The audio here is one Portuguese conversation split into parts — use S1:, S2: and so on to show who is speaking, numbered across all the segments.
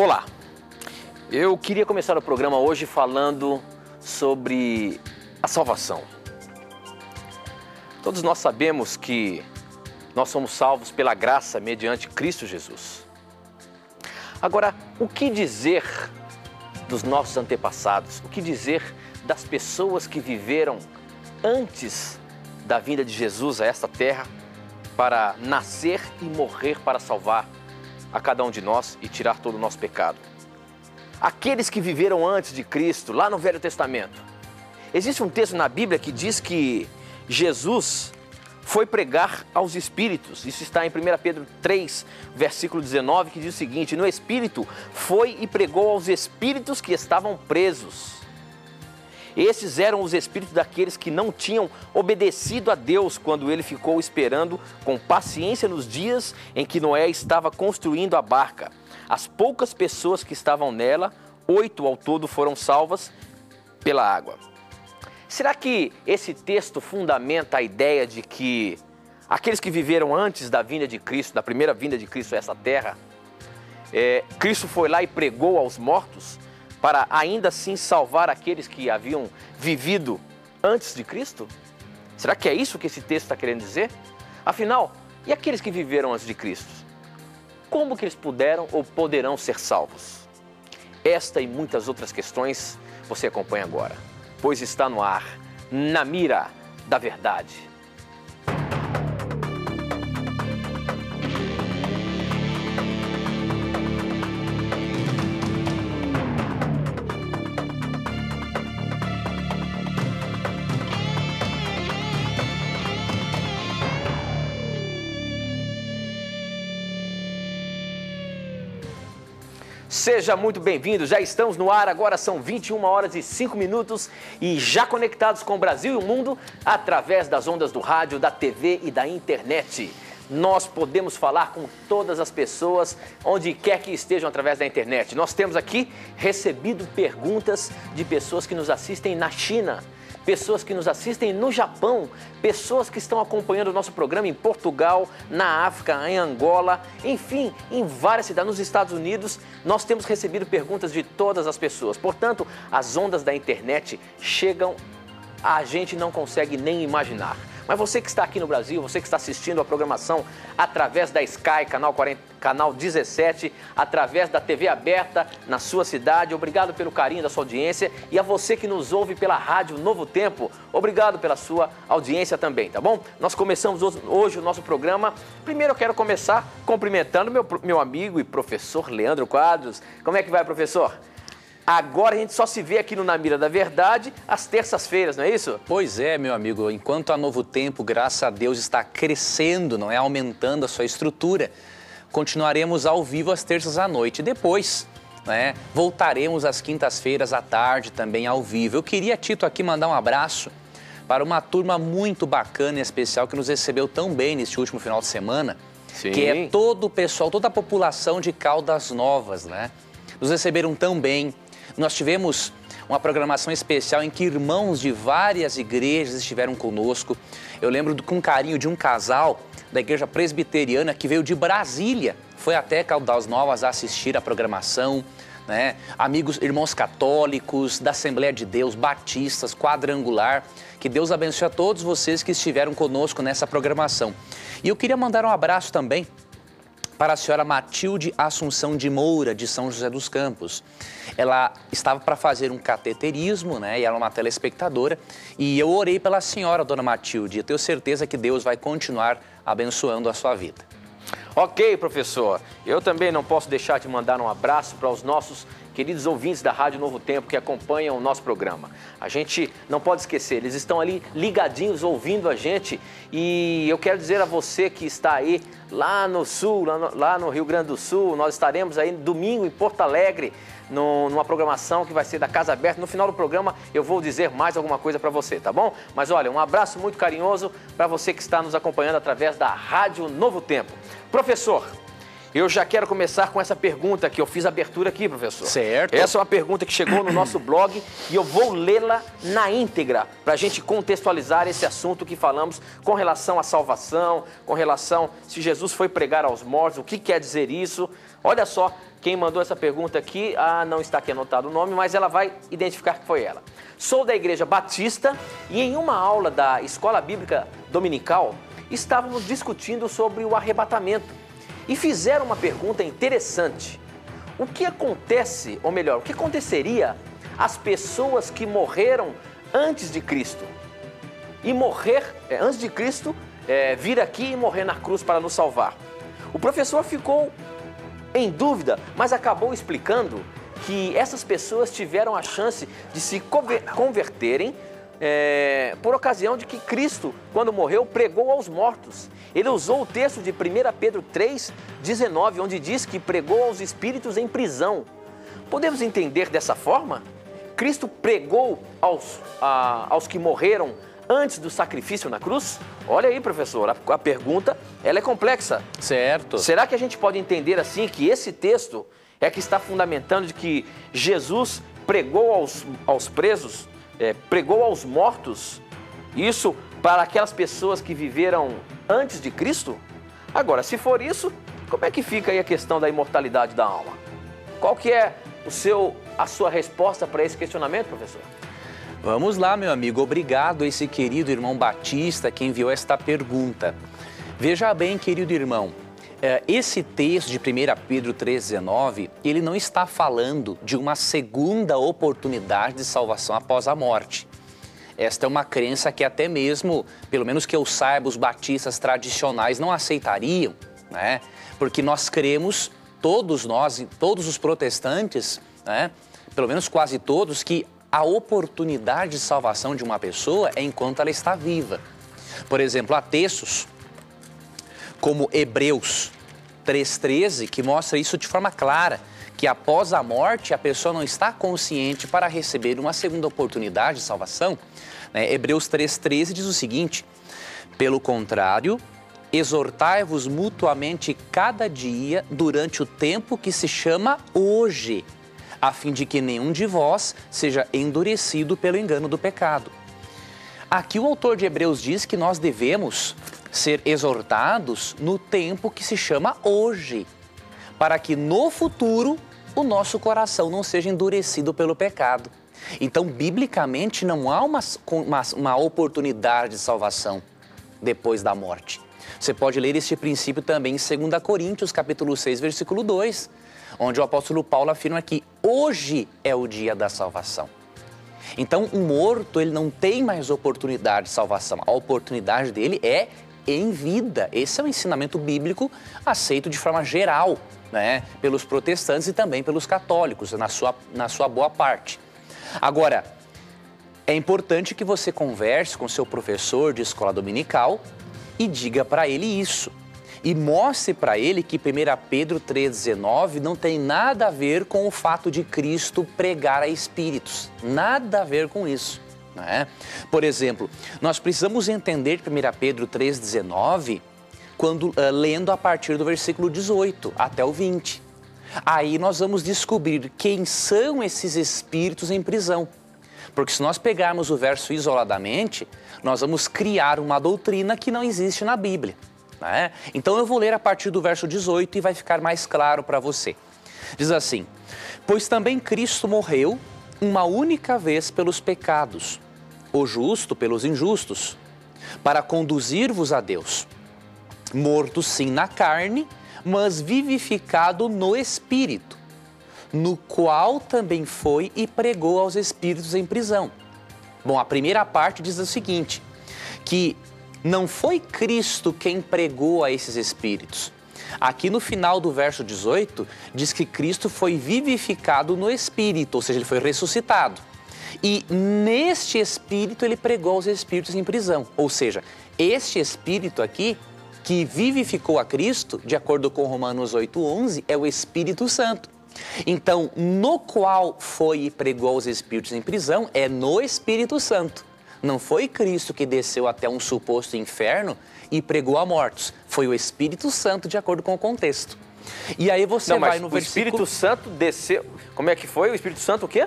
S1: Olá, eu queria começar o programa hoje falando sobre a salvação. Todos nós sabemos que nós somos salvos pela graça mediante Cristo Jesus. Agora, o que dizer dos nossos antepassados? O que dizer das pessoas que viveram antes da vinda de Jesus a esta terra para nascer e morrer para salvar a cada um de nós e tirar todo o nosso pecado? Aqueles que viveram antes de Cristo, lá no Velho Testamento. Existe um texto na Bíblia que diz que Jesus foi pregar aos espíritos. Isso está em 1 Pedro 3, versículo 19, que diz o seguinte: no Espírito foi e pregou aos espíritos que estavam presos. Esses eram os espíritos daqueles que não tinham obedecido a Deus quando ele ficou esperando com paciência nos dias em que Noé estava construindo a barca. As poucas pessoas que estavam nela, 8 ao todo, foram salvas pela água. Será que esse texto fundamenta a ideia de que aqueles que viveram antes da vinda de Cristo, da primeira vinda de Cristo a essa terra, Cristo foi lá e pregou aos mortos para ainda assim salvar aqueles que haviam vivido antes de Cristo? Será que é isso que esse texto está querendo dizer? Afinal, e aqueles que viveram antes de Cristo? Como que eles puderam ou poderão ser salvos? Esta e muitas outras questões você acompanha agora, pois está no ar, Na Mira da Verdade. Seja muito bem-vindo, já estamos no ar, agora são 21 horas e 5 minutos e já conectados com o Brasil e o mundo através das ondas do rádio, da TV e da internet. Nós podemos falar com todas as pessoas, onde quer que estejam através da internet. Nós temos aqui recebido perguntas de pessoas que nos assistem na China, pessoas que nos assistem no Japão, pessoas que estão acompanhando o nosso programa em Portugal, na África, em Angola, enfim, em várias cidades, nos Estados Unidos. Nós temos recebido perguntas de todas as pessoas. Portanto, as ondas da internet chegam, a gente não consegue nem imaginar. Mas você que está aqui no Brasil, você que está assistindo a programação através da Sky, canal 17, através da TV aberta na sua cidade, obrigado pelo carinho da sua audiência. E a você que nos ouve pela Rádio Novo Tempo, obrigado pela sua audiência também, tá bom? Nós começamos hoje o nosso programa. Primeiro eu quero começar cumprimentando meu amigo e professor Leandro Quadros. Como é que vai, professor? Agora a gente só se vê aqui no Na Mira da Verdade às terças-feiras, não é isso?
S2: Pois é, meu amigo. Enquanto a Novo Tempo, graças a Deus, está crescendo, não é? Aumentando a sua estrutura, continuaremos ao vivo às terças à noite. Depois, né, voltaremos às quintas-feiras à tarde também ao vivo. Eu queria, Tito, aqui mandar um abraço para uma turma muito bacana e especial que nos recebeu tão bem neste último final de semana. Sim. Que é todo o pessoal, toda a população de Caldas Novas, né? Nos receberam tão bem. Nós tivemos uma programação especial em que irmãos de várias igrejas estiveram conosco. Eu lembro com carinho de um casal da igreja presbiteriana que veio de Brasília. Foi até Caldas Novas assistir a programação, né? Amigos, irmãos católicos, da Assembleia de Deus, batistas, quadrangular. Que Deus abençoe a todos vocês que estiveram conosco nessa programação. E eu queria mandar um abraço também para a senhora Matilde Assunção de Moura, de São José dos Campos. Ela estava para fazer um cateterismo, né? E ela é uma telespectadora. E eu orei pela senhora, dona Matilde. Eu tenho certeza que Deus vai continuar abençoando a sua vida.
S1: Ok, professor. Eu também não posso deixar de mandar um abraço para os nossos queridos ouvintes da Rádio Novo Tempo que acompanham o nosso programa. A gente não pode esquecer, eles estão ali ligadinhos, ouvindo a gente. E eu quero dizer a você que está aí lá no Sul, lá no Rio Grande do Sul, nós estaremos aí domingo em Porto Alegre, numa programação que vai ser da Casa Aberta. No final do programa eu vou dizer mais alguma coisa para você, tá bom? Mas olha, um abraço muito carinhoso para você que está nos acompanhando através da Rádio Novo Tempo. Professor, eu já quero começar com essa pergunta que eu fiz a abertura aqui, professor.
S2: Certo.
S1: Essa é uma pergunta que chegou no nosso blog e eu vou lê-la na íntegra para a gente contextualizar esse assunto que falamos com relação à salvação, com relação se Jesus foi pregar aos mortos, o que quer dizer isso. Olha só, quem mandou essa pergunta aqui, não está aqui anotado o nome, mas ela vai identificar que foi ela. Sou da Igreja Batista e em uma aula da Escola Bíblica Dominical, estávamos discutindo sobre o arrebatamento e fizeram uma pergunta interessante. O que acontece, ou melhor, o que aconteceria às pessoas que morreram antes de Cristo? E morrer, antes de Cristo, vir aqui e morrer na cruz para nos salvar. O professor ficou em dúvida, mas acabou explicando que essas pessoas tiveram a chance de se converterem por ocasião de que Cristo, quando morreu, pregou aos mortos. Ele usou o texto de 1 Pedro 3,19, onde diz que pregou aos espíritos em prisão. Podemos entender dessa forma? Cristo pregou aos que morreram antes do sacrifício na cruz? Olha aí, professor, a pergunta ela é complexa.
S2: Certo.
S1: Será que a gente pode entender assim que esse texto é que está fundamentando de que Jesus pregou aos presos, pregou aos mortos, isso para aquelas pessoas que viveram antes de Cristo? Agora, se for isso, como é que fica aí a questão da imortalidade da alma? Qual que é a sua resposta para esse questionamento, professor?
S2: Vamos lá, meu amigo. Obrigado a esse querido irmão Batista que enviou esta pergunta. Veja bem, querido irmão, esse texto de 1 Pedro 3,19, ele não está falando de uma segunda oportunidade de salvação após a morte. Esta é uma crença que até mesmo, pelo menos que eu saiba, os batistas tradicionais não aceitariam, né? Porque nós cremos, todos nós, todos os protestantes, né? Pelo menos quase todos, que a oportunidade de salvação de uma pessoa é enquanto ela está viva. Por exemplo, há textos como Hebreus 3,13, que mostra isso de forma clara, que após a morte a pessoa não está consciente para receber uma segunda oportunidade de salvação. Hebreus 3,13 diz o seguinte: pelo contrário, exortai-vos mutuamente cada dia durante o tempo que se chama hoje, a fim de que nenhum de vós seja endurecido pelo engano do pecado. Aqui o autor de Hebreus diz que nós devemos ser exortados no tempo que se chama hoje, para que no futuro o nosso coração não seja endurecido pelo pecado. Então, biblicamente, não há uma oportunidade de salvação depois da morte. Você pode ler este princípio também em 2 Coríntios, capítulo 6, versículo 2, onde o apóstolo Paulo afirma que hoje é o dia da salvação. Então, o morto, ele não tem mais oportunidade de salvação. A oportunidade dele é em vida. Esse é um ensinamento bíblico aceito de forma geral, né, pelos protestantes e também pelos católicos, na sua boa parte. Agora, é importante que você converse com seu professor de escola dominical e diga para ele isso. E mostre para ele que 1 Pedro 3,19 não tem nada a ver com o fato de Cristo pregar a espíritos. Nada a ver com isso, né? Por exemplo, nós precisamos entender 1 Pedro 3,19 quando lendo a partir do versículo 18 até o 20. Aí nós vamos descobrir quem são esses espíritos em prisão. Porque se nós pegarmos o verso isoladamente, nós vamos criar uma doutrina que não existe na Bíblia, né? Então eu vou ler a partir do verso 18 e vai ficar mais claro para você. Diz assim: pois também Cristo morreu uma única vez pelos pecados, o justo pelos injustos, para conduzir-vos a Deus, morto sim na carne, mas vivificado no Espírito, no qual também foi e pregou aos espíritos em prisão. Bom, a primeira parte diz o seguinte, que não foi Cristo quem pregou a esses espíritos. Aqui no final do verso 18, diz que Cristo foi vivificado no Espírito, ou seja, ele foi ressuscitado. E neste Espírito ele pregou aos espíritos em prisão. Ou seja, este Espírito aqui, que vivificou a Cristo, de acordo com Romanos 8,11, é o Espírito Santo. Então, no qual foi e pregou aos espíritos em prisão, é no Espírito Santo. Não foi Cristo que desceu até um suposto inferno e pregou a mortos. Foi o Espírito Santo, de acordo com o contexto. E aí você vai no
S1: o
S2: versículo...
S1: Espírito Santo desceu... Como é que foi? O Espírito Santo o quê?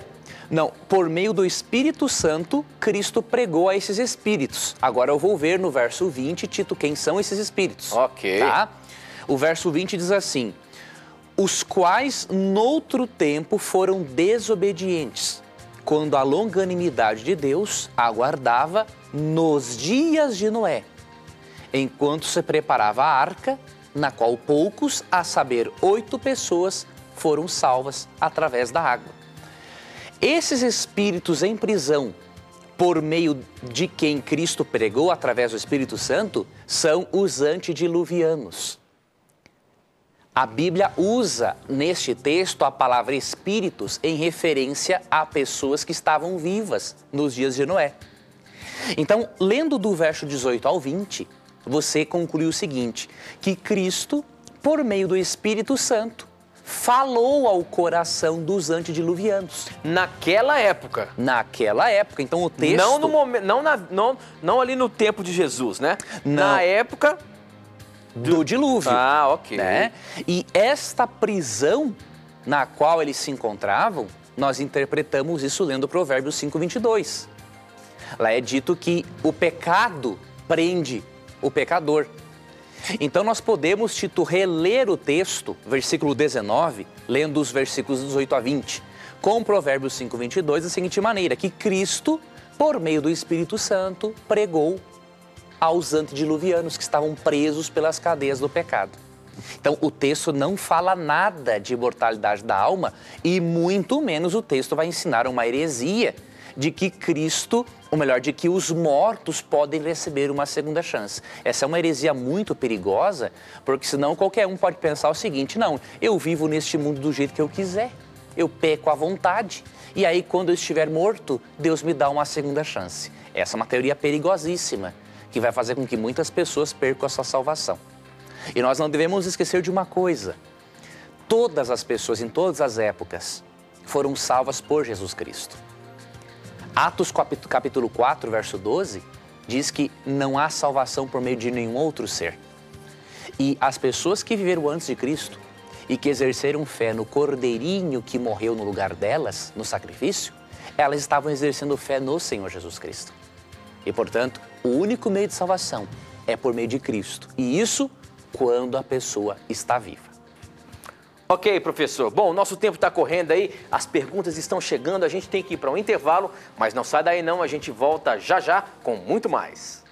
S2: Não, por meio do Espírito Santo, Cristo pregou a esses espíritos. Agora eu vou ver no verso 20, Tito, quem são esses espíritos.
S1: Ok.
S2: Tá? O verso 20 diz assim: os quais noutro tempo foram desobedientes, quando a longanimidade de Deus aguardava nos dias de Noé, enquanto se preparava a arca, na qual poucos, a saber, 8 pessoas, foram salvas através da água. Esses espíritos em prisão, por meio de quem Cristo pregou através do Espírito Santo, são os antediluvianos. A Bíblia usa neste texto a palavra espíritos em referência a pessoas que estavam vivas nos dias de Noé. Então, lendo do verso 18 ao 20, você conclui o seguinte, que Cristo, por meio do Espírito Santo, falou ao coração dos antediluvianos.
S1: Naquela época.
S2: Naquela época. Então o texto...
S1: Não no momento, não ali no tempo de Jesus, né?
S2: Não.
S1: Na época
S2: do dilúvio.
S1: Ah, ok.
S2: Né? E esta prisão na qual eles se encontravam, nós interpretamos isso lendo Provérbios 5:22. Lá é dito que o pecado prende o pecador. Então nós podemos, Tito, reler o texto, versículo 19, lendo os versículos 18 a 20, com Provérbios 5:22, da seguinte maneira, que Cristo, por meio do Espírito Santo, pregou aos antediluvianos que estavam presos pelas cadeias do pecado. Então o texto não fala nada de imortalidade da alma e muito menos o texto vai ensinar uma heresia de que Cristo, ou melhor, de que os mortos podem receber uma segunda chance. Essa é uma heresia muito perigosa, porque senão qualquer um pode pensar o seguinte, não, eu vivo neste mundo do jeito que eu quiser, eu peco à vontade, e aí quando eu estiver morto, Deus me dá uma segunda chance. Essa é uma teoria perigosíssima, que vai fazer com que muitas pessoas percam a sua salvação. E nós não devemos esquecer de uma coisa, todas as pessoas, em todas as épocas, foram salvas por Jesus Cristo. Atos capítulo 4, verso 12, diz que não há salvação por meio de nenhum outro ser. E as pessoas que viveram antes de Cristo e que exerceram fé no Cordeirinho que morreu no lugar delas, no sacrifício, elas estavam exercendo fé no Senhor Jesus Cristo. E, portanto, o único meio de salvação é por meio de Cristo. E isso quando a pessoa está viva.
S1: Ok, professor. Bom, o nosso tempo está correndo aí, as perguntas estão chegando, a gente tem que ir para um intervalo, mas não sai daí não, a gente volta já já com muito mais.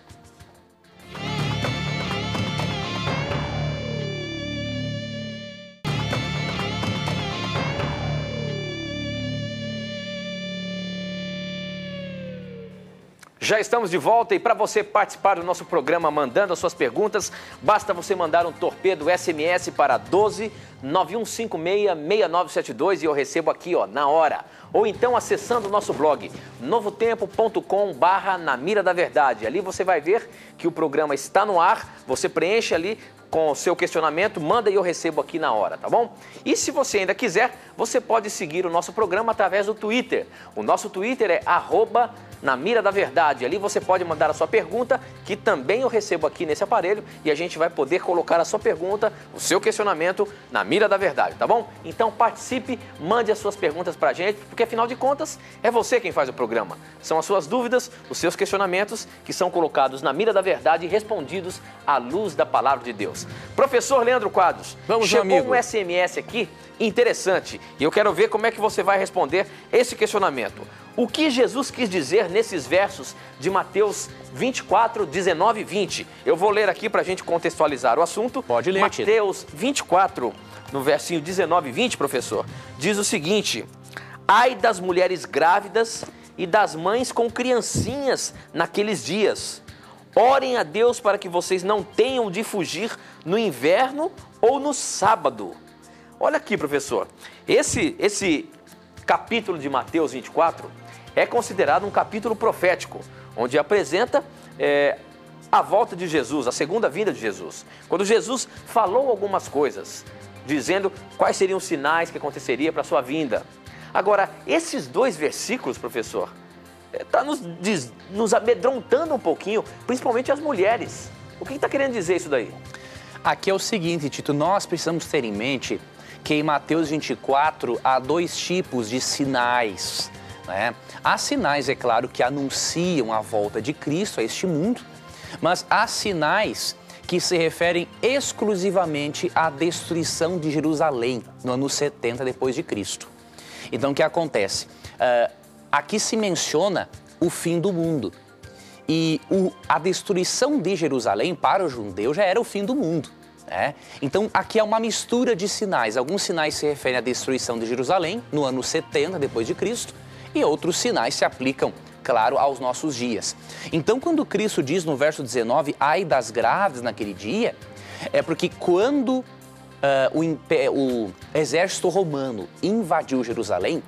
S1: Já estamos de volta e para você participar do nosso programa mandando as suas perguntas, basta você mandar um torpedo SMS para 12 9156 6972 e eu recebo aqui, ó, na hora. Ou então acessando o nosso blog novotempo.com/na mira da verdade. Ali você vai ver que o programa está no ar, você preenche ali com o seu questionamento, manda e eu recebo aqui na hora, tá bom? E se você ainda quiser, você pode seguir o nosso programa através do Twitter. O nosso Twitter é @na mira da verdade. Ali você pode mandar a sua pergunta, que também eu recebo aqui nesse aparelho, e a gente vai poder colocar a sua pergunta, o seu questionamento, na mira da verdade, tá bom? Então participe, mande as suas perguntas pra gente, porque afinal de contas, é você quem faz o programa. São as suas dúvidas, os seus questionamentos, que são colocados na mira da verdade e respondidos à luz da palavra de Deus. Professor Leandro Quadros, chegou um SMS aqui interessante, e eu quero ver como é que você vai responder esse questionamento. O que Jesus quis dizer nesses versos de Mateus 24, 19 e 20? Eu vou ler aqui para a gente contextualizar o assunto.
S2: Pode ler,
S1: Mateus 24, no versinho 19 e 20, professor, diz o seguinte: ai das mulheres grávidas e das mães com criancinhas naqueles dias. Orem a Deus para que vocês não tenham de fugir no inverno ou no sábado. Olha aqui, professor, esse capítulo de Mateus 24 é considerado um capítulo profético, onde apresenta a volta de Jesus, a segunda vinda de Jesus. Quando Jesus falou algumas coisas, dizendo quais seriam os sinais que aconteceria para a sua vinda. Agora, esses dois versículos, professor, está nos amedrontando um pouquinho, principalmente as mulheres. O que está querendo dizer isso daí?
S2: Aqui é o seguinte, Tito, nós precisamos ter em mente que em Mateus 24 há dois tipos de sinais, né? Há sinais, é claro, que anunciam a volta de Cristo a este mundo, mas há sinais que se referem exclusivamente à destruição de Jerusalém no ano 70 depois de Cristo. Então, o que acontece? Aqui se menciona o fim do mundo. E a destruição de Jerusalém para o judeu já era o fim do mundo, né? Então, aqui é uma mistura de sinais. Alguns sinais se referem à destruição de Jerusalém no ano 70 depois de Cristo e outros sinais se aplicam, claro, aos nossos dias. Então, quando Cristo diz no verso 19, ai das grávidas naquele dia, é porque quando o exército romano invadiu Jerusalém,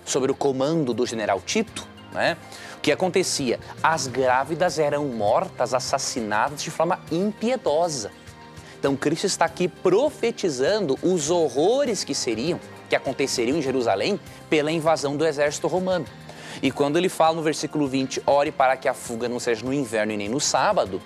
S2: sob o comando do general Tito, né, o que acontecia? As grávidas eram mortas, assassinadas de forma impiedosa. Então, Cristo está aqui profetizando os horrores que aconteceriam em Jerusalém pela invasão do exército romano. E quando ele fala no versículo 20, ore para que a fuga não seja no inverno e nem no sábado,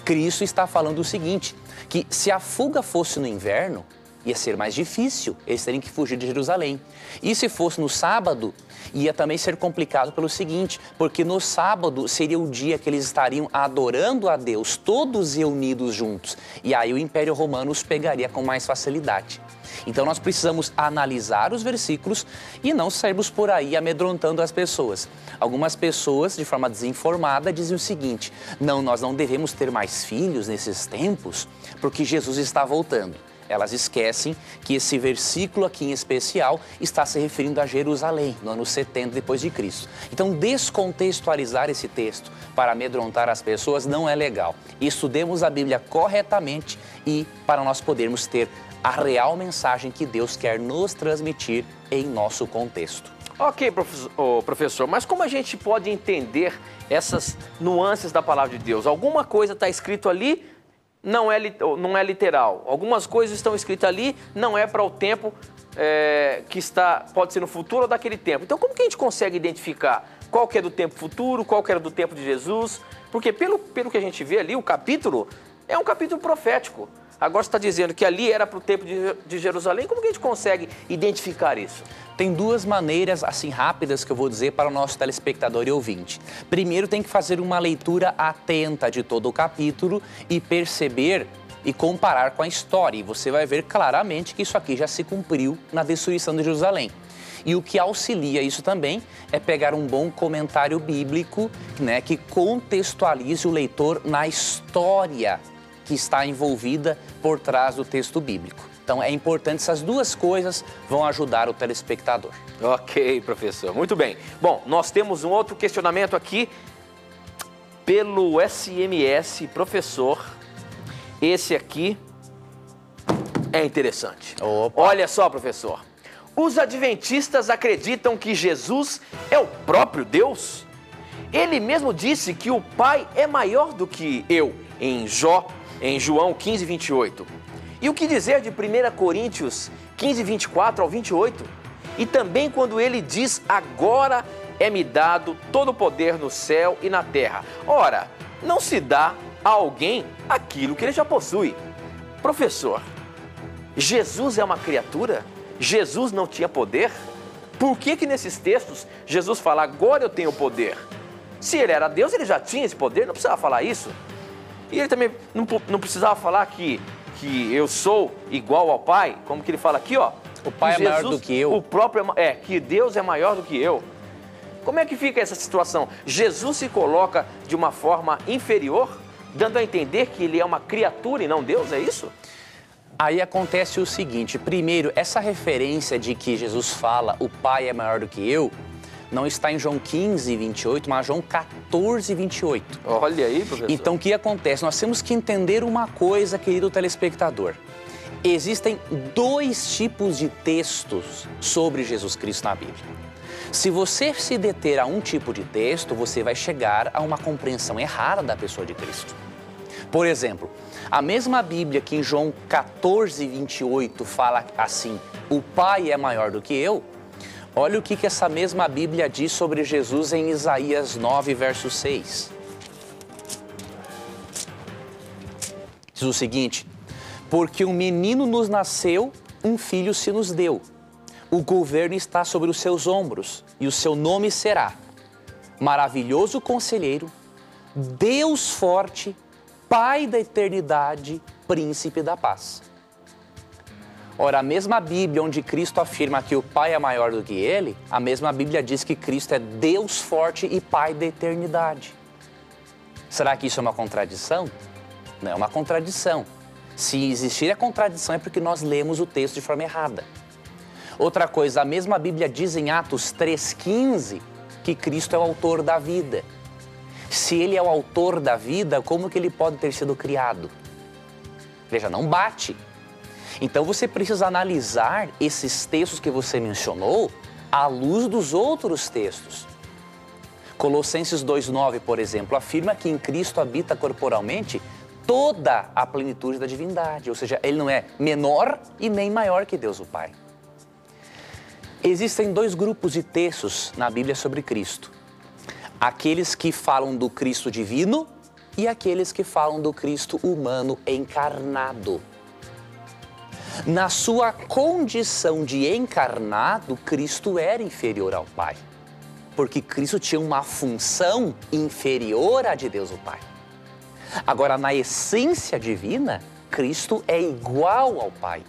S2: Cristo está falando o seguinte, que se a fuga fosse no inverno, ia ser mais difícil, eles terem que fugir de Jerusalém. E se fosse no sábado, ia também ser complicado pelo seguinte, porque no sábado seria o dia que eles estariam adorando a Deus, todos reunidos juntos. E aí o Império Romano os pegaria com mais facilidade. Então nós precisamos analisar os versículos e não sairmos por aí amedrontando as pessoas. Algumas pessoas, de forma desinformada, dizem o seguinte, não, nós não devemos ter mais filhos nesses tempos, porque Jesus está voltando. Elas esquecem que esse versículo aqui em especial está se referindo a Jerusalém, no ano 70 depois de Cristo. Então, descontextualizar esse texto para amedrontar as pessoas não é legal. Estudemos a Bíblia corretamente e para nós podermos ter a real mensagem que Deus quer nos transmitir em nosso contexto.
S1: Ok, professor, mas como a gente pode entender essas nuances da palavra de Deus? Alguma coisa está escrito ali, não é literal. Algumas coisas estão escritas ali, não é para o tempo que pode ser no futuro ou daquele tempo. Então, como que a gente consegue identificar qual que é do tempo futuro, qual que era do tempo de Jesus? Porque pelo que a gente vê ali, o capítulo é um capítulo profético. Agora você está dizendo que ali era para o tempo de Jerusalém. Como que a gente consegue identificar isso?
S2: Tem duas maneiras, assim, rápidas que eu vou dizer para o nosso telespectador e ouvinte. Primeiro, tem que fazer uma leitura atenta de todo o capítulo e perceber e comparar com a história. E você vai ver claramente que isso aqui já se cumpriu na destruição de Jerusalém. E o que auxilia isso também é pegar um bom comentário bíblico, né, que contextualize o leitor na história que está envolvida por trás do texto bíblico. Então, é importante, essas duas coisas vão ajudar o telespectador.
S1: Ok, professor. Muito bem. Bom, nós temos um outro questionamento aqui pelo SMS, professor. Esse aqui é interessante.
S2: Opa.
S1: Olha só, professor. Os adventistas acreditam que Jesus é o próprio Deus? Ele mesmo disse que o Pai é maior do que eu, em João 15, 28. E o que dizer de 1 Coríntios 15, 24 ao 28? E também quando ele diz, agora é-me dado todo o poder no céu e na terra. Ora, não se dá a alguém aquilo que ele já possui. Professor, Jesus é uma criatura? Jesus não tinha poder? Por que nesses textos Jesus fala, agora eu tenho poder? Se ele era Deus, ele já tinha esse poder, não precisava falar isso. E ele também não precisava falar que eu sou igual ao Pai, como que ele fala aqui, ó.
S2: O Pai é maior do que eu.
S1: O próprio que Deus é maior do que eu. Como é que fica essa situação? Jesus se coloca de uma forma inferior, dando a entender que ele é uma criatura e não Deus, é isso?
S2: Aí acontece o seguinte, primeiro, essa referência de que Jesus fala, o Pai é maior do que eu, não está em João 15, 28, mas João 14, 28.
S1: Olha aí, professor.
S2: Então, o que acontece? Nós temos que entender uma coisa, querido telespectador. Existem dois tipos de textos sobre Jesus Cristo na Bíblia. Se você se deter a um tipo de texto, você vai chegar a uma compreensão errada da pessoa de Cristo. Por exemplo, a mesma Bíblia que em João 14, 28 fala assim, o Pai é maior do que eu, olha o que essa mesma Bíblia diz sobre Jesus em Isaías 9, verso 6. Diz o seguinte: porque um menino nos nasceu, um filho se nos deu. O governo está sobre os seus ombros, e o seu nome será Maravilhoso Conselheiro, Deus Forte, Pai da Eternidade, Príncipe da Paz. Ora, a mesma Bíblia onde Cristo afirma que o Pai é maior do que Ele, a mesma Bíblia diz que Cristo é Deus Forte e Pai da Eternidade. Será que isso é uma contradição? Não é uma contradição. Se existir a contradição é porque nós lemos o texto de forma errada. Outra coisa, a mesma Bíblia diz em Atos 3,15 que Cristo é o autor da vida. Se Ele é o autor da vida, como que Ele pode ter sido criado? Veja, não bate. Então você precisa analisar esses textos que você mencionou à luz dos outros textos. Colossenses 2,9, por exemplo, afirma que em Cristo habita corporalmente toda a plenitude da divindade. Ou seja, Ele não é menor e nem maior que Deus o Pai. Existem dois grupos de textos na Bíblia sobre Cristo. Aqueles que falam do Cristo divino e aqueles que falam do Cristo humano encarnado. Na sua condição de encarnado, Cristo era inferior ao Pai. Porque Cristo tinha uma função inferior à de Deus o Pai. Agora, na essência divina, Cristo é igual ao Pai.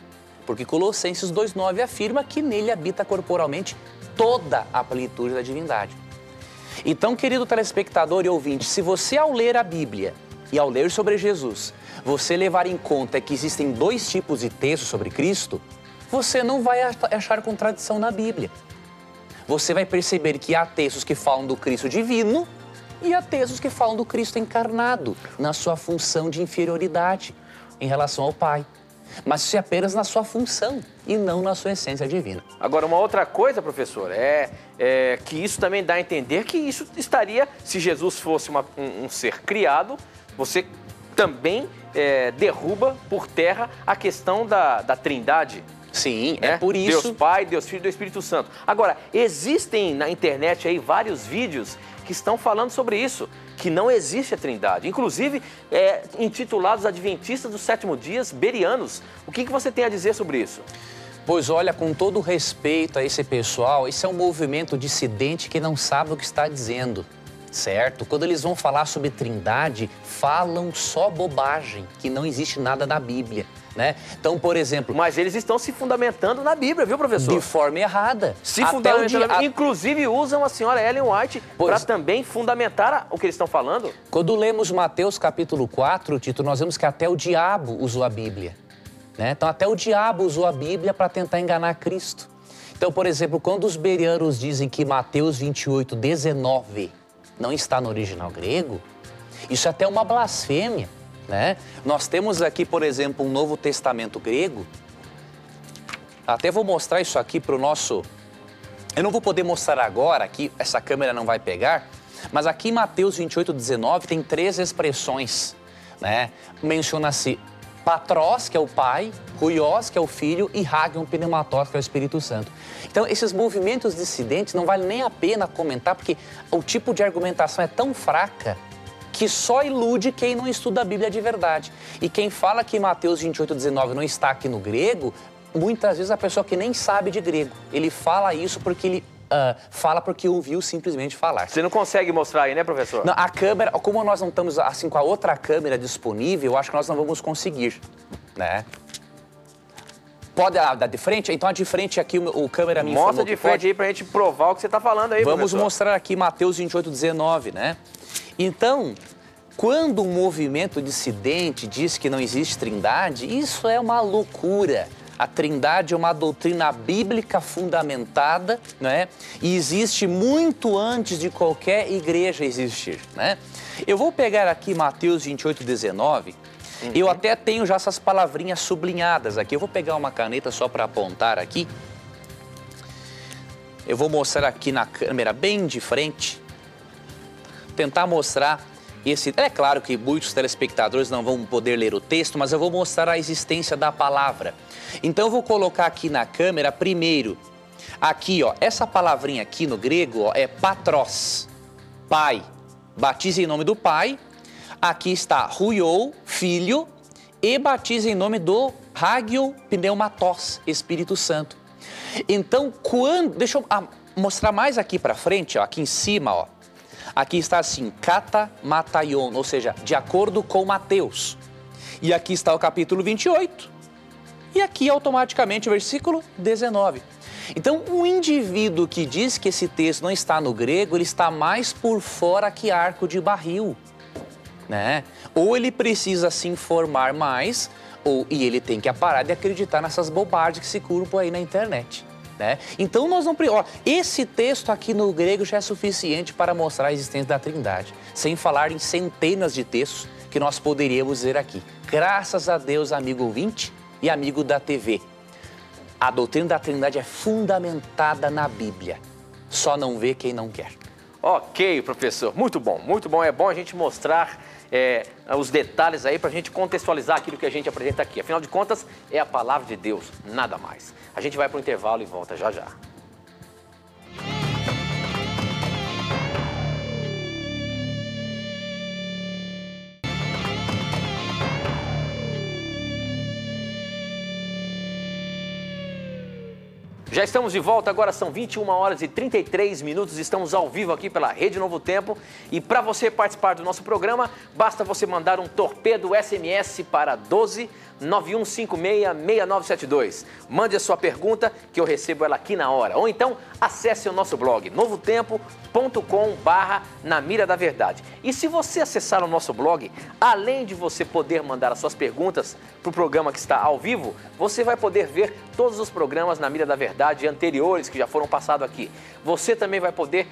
S2: Porque Colossenses 2,9 afirma que nele habita corporalmente toda a plenitude da divindade. Então, querido telespectador e ouvinte, se você ao ler a Bíblia e ao ler sobre Jesus, você levar em conta que existem dois tipos de textos sobre Cristo, você não vai achar contradição na Bíblia. Você vai perceber que há textos que falam do Cristo divino e há textos que falam do Cristo encarnado, na sua função de inferioridade em relação ao Pai. Mas isso é apenas na sua função e não na sua essência divina.
S1: Agora, uma outra coisa, professor, é que isso também dá a entender que isso estaria, se Jesus fosse um ser criado, você também derruba por terra a questão da Trindade.
S2: Sim,
S1: né?
S2: É por isso...
S1: Deus Pai, Deus Filho e Deus Espírito Santo. Agora, existem na internet aí vários vídeos que estão falando sobre isso, que não existe a Trindade. Inclusive, intitulados Adventistas do Sétimo Dias, Berianos. O que você tem a dizer sobre isso?
S2: Pois olha, com todo respeito a esse pessoal, esse é um movimento dissidente que não sabe o que está dizendo, certo? Quando eles vão falar sobre Trindade, falam só bobagem, que não existe nada na Bíblia. Né? Então, por exemplo...
S1: Mas eles estão se fundamentando na Bíblia, viu, professor?
S2: De forma errada.
S1: Se fundamentando. Inclusive, usam a senhora Ellen White para também fundamentar o que eles estão falando.
S2: Quando lemos Mateus capítulo 4, Tito, nós vemos que até o diabo usou a Bíblia. Né? Então, até o diabo usou a Bíblia para tentar enganar Cristo. Então, por exemplo, quando os berianos dizem que Mateus 28, 19 não está no original grego, isso é até uma blasfêmia. Né? Nós temos aqui, por exemplo, um Novo Testamento grego. Até vou mostrar isso aqui para o nosso... Eu não vou poder mostrar agora, aqui essa câmera não vai pegar, mas aqui em Mateus 28, 19 tem 3 expressões. Né? Menciona-se Patrós, que é o Pai, Huios, que é o Filho, e Hagion Pneumatos, que é o Espírito Santo. Então, esses movimentos dissidentes não vale nem a pena comentar, porque o tipo de argumentação é tão fraca que só ilude quem não estuda a Bíblia de verdade. E quem fala que Mateus 28, 19 não está aqui no grego, muitas vezes a pessoa que nem sabe de grego. Ele fala isso porque ele fala porque ouviu simplesmente falar.
S1: Você não consegue mostrar aí, né, professor?
S2: Não, a câmera, como nós não estamos assim com a outra câmera disponível, eu acho que nós não vamos conseguir, né? Pode dar de frente? Então a de frente aqui o câmera me informou.
S1: Mostra de frente aí pra gente provar o que você está falando aí,
S2: Vamos
S1: professor.
S2: mostrar aqui Mateus 28, 19, né? Então, quando um movimento dissidente diz que não existe Trindade, isso é uma loucura. A Trindade é uma doutrina bíblica fundamentada, né? E existe muito antes de qualquer igreja existir, né? Eu vou pegar aqui Mateus 28, 19. Eu até tenho já essas palavrinhas sublinhadas aqui. Eu vou pegar uma caneta só para apontar aqui. Eu vou mostrar aqui na câmera bem de frente. Tentar mostrar esse... É claro que muitos telespectadores não vão poder ler o texto, mas eu vou mostrar a existência da palavra. Então eu vou colocar aqui na câmera primeiro, aqui ó, essa palavrinha aqui no grego ó, é patros, pai, batiza em nome do pai. Aqui está huiou, filho, e batiza em nome do Hagios Pneumatos, Espírito Santo. Então, deixa eu mostrar mais aqui para frente, ó, aqui em cima, ó. Aqui está assim, kata mataion, ou seja, de acordo com Mateus. E aqui está o capítulo 28. E aqui automaticamente o versículo 19. Então, o indivíduo que diz que esse texto não está no grego, ele está mais por fora que arco de barril, né? Ou ele precisa se informar mais, e ele tem que parar de acreditar nessas bobagens que se curvam aí na internet, né? Então, nós não... Ó, esse texto aqui no grego já é suficiente para mostrar a existência da Trindade, sem falar em centenas de textos que nós poderíamos dizer aqui. Graças a Deus, amigo ouvinte e amigo da TV. A doutrina da Trindade é fundamentada na Bíblia. Só não vê quem não quer.
S1: Ok, professor. Muito bom, muito bom. É bom a gente mostrar os detalhes aí para a gente contextualizar aquilo que a gente apresenta aqui. Afinal de contas, é a palavra de Deus, nada mais. A gente vai para o intervalo e volta já já. Já estamos de volta, agora são 21 horas e 33 minutos, estamos ao vivo aqui pela Rede Novo Tempo e para você participar do nosso programa, basta você mandar um torpedo SMS para 12 9156-6972. Mande a sua pergunta que eu recebo ela aqui na hora. Ou então acesse o nosso blog novotempo.com/na mira da verdade. E se você acessar o nosso blog, além de você poder mandar as suas perguntas para o programa que está ao vivo, você vai poder ver todos os programas na Mira da Verdade anteriores que já foram passados aqui. Você também vai poder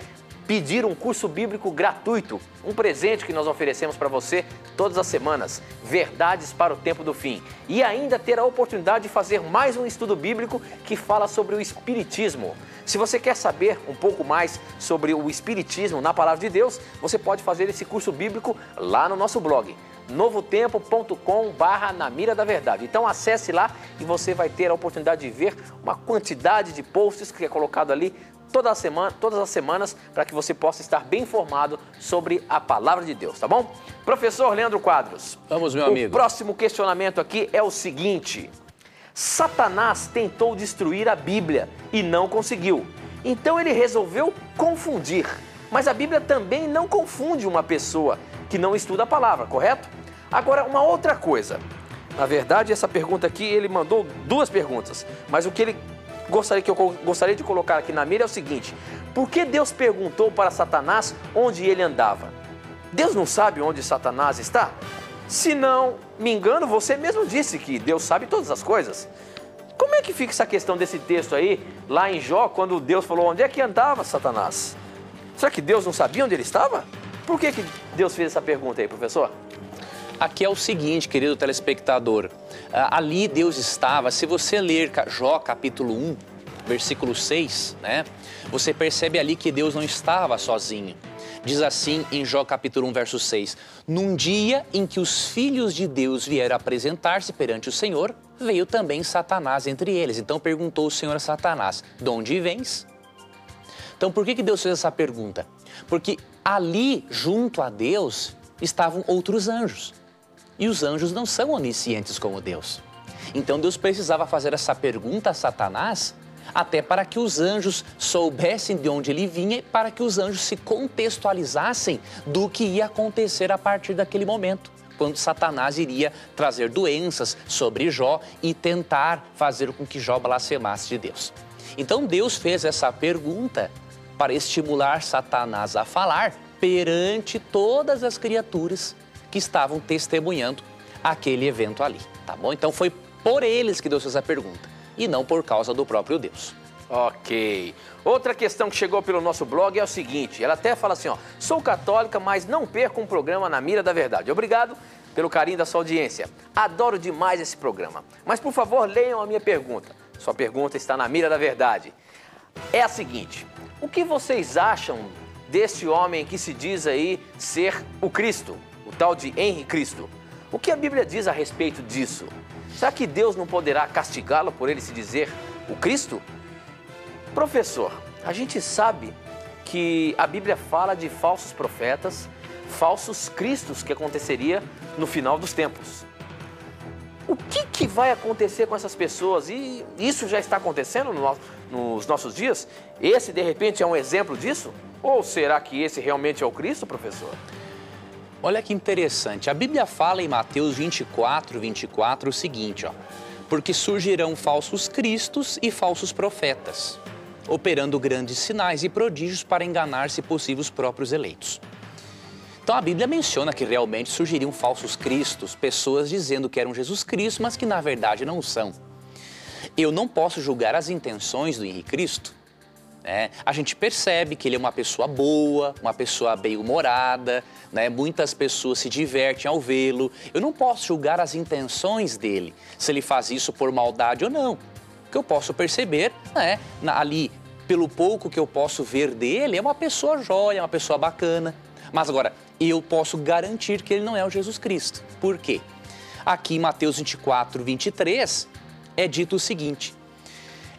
S1: pedir um curso bíblico gratuito, um presente que nós oferecemos para você todas as semanas, Verdades para o Tempo do Fim. E ainda ter a oportunidade de fazer mais um estudo bíblico que fala sobre o Espiritismo. Se você quer saber um pouco mais sobre o Espiritismo na Palavra de Deus, você pode fazer esse curso bíblico lá no nosso blog, novotempo.com/na mira da verdade. Então acesse lá e você vai ter a oportunidade de ver uma quantidade de posts que é colocado ali todas as semanas, para que você possa estar bem informado sobre a Palavra de Deus, tá bom? Professor Leandro Quadros.
S2: Vamos, meu amigo.
S1: O próximo questionamento aqui é o seguinte: Satanás tentou destruir a Bíblia e não conseguiu. Então ele resolveu confundir. Mas a Bíblia também não confunde uma pessoa que não estuda a palavra, correto? Agora, uma outra coisa. Na verdade, essa pergunta aqui, ele mandou duas perguntas, mas o que eu gostaria de colocar aqui na mira é o seguinte: por que Deus perguntou para Satanás onde ele andava? Deus não sabe onde Satanás está? Se não me engano, você mesmo disse que Deus sabe todas as coisas. Como é que fica essa questão desse texto aí, lá em Jó, quando Deus falou onde é que andava Satanás? Será que Deus não sabia onde ele estava? Por que Deus fez essa pergunta aí, professor?
S2: Aqui é o seguinte, querido telespectador, ali Deus estava, se você ler Jó capítulo 1, versículo 6, né, você percebe ali que Deus não estava sozinho. Diz assim em Jó capítulo 1, verso 6, num dia em que os filhos de Deus vieram apresentar-se perante o Senhor, veio também Satanás entre eles. Então perguntou o Senhor a Satanás, de onde vens? Então por que Deus fez essa pergunta? Porque ali, junto a Deus, estavam outros anjos. E os anjos não são oniscientes como Deus. Então Deus precisava fazer essa pergunta a Satanás, até para que os anjos soubessem de onde ele vinha e para que os anjos se contextualizassem do que ia acontecer a partir daquele momento, quando Satanás iria trazer doenças sobre Jó e tentar fazer com que Jó blasfemasse de Deus. Então Deus fez essa pergunta para estimular Satanás a falar perante todas as criaturas que estavam testemunhando aquele evento ali, tá bom? Então foi por eles que Deus fez a pergunta e não por causa do próprio Deus.
S1: Ok. Outra questão que chegou pelo nosso blog é o seguinte, ela até fala assim, ó, sou católica, mas não perco um programa na Mira da Verdade. Obrigado pelo carinho da sua audiência. Adoro demais esse programa. Mas, por favor, leiam a minha pergunta. Sua pergunta está na Mira da Verdade. É a seguinte, o que vocês acham desse homem que se diz aí ser o Cristo, o tal de Henri Cristo? O que a Bíblia diz a respeito disso? Será que Deus não poderá castigá-lo por ele se dizer o Cristo? Professor, a gente sabe que a Bíblia fala de falsos profetas, falsos cristos que aconteceria no final dos tempos. o que vai acontecer com essas pessoas? E isso já está acontecendo nos nossos dias? Esse, de repente, é um exemplo disso? Ou será que esse realmente é o Cristo, professor?
S2: Olha que interessante. A Bíblia fala em Mateus 24 o seguinte, ó. Porque surgirão falsos cristos e falsos profetas, operando grandes sinais e prodígios para enganar, se possível, os próprios eleitos. Então a Bíblia menciona que realmente surgiriam falsos cristos, pessoas dizendo que eram Jesus Cristo, mas que na verdade não são. Eu não posso julgar as intenções do Henrique Cristo. Né? A gente percebe que ele é uma pessoa boa, uma pessoa bem-humorada, né? Muitas pessoas se divertem ao vê-lo. Eu não posso julgar as intenções dele, se ele faz isso por maldade ou não. O que eu posso perceber, né? Ali, pelo pouco que eu posso ver dele, é uma pessoa jóia, uma pessoa bacana. Mas agora, eu posso garantir que ele não é o Jesus Cristo. Por quê? Aqui em Mateus 23, é dito o seguinte: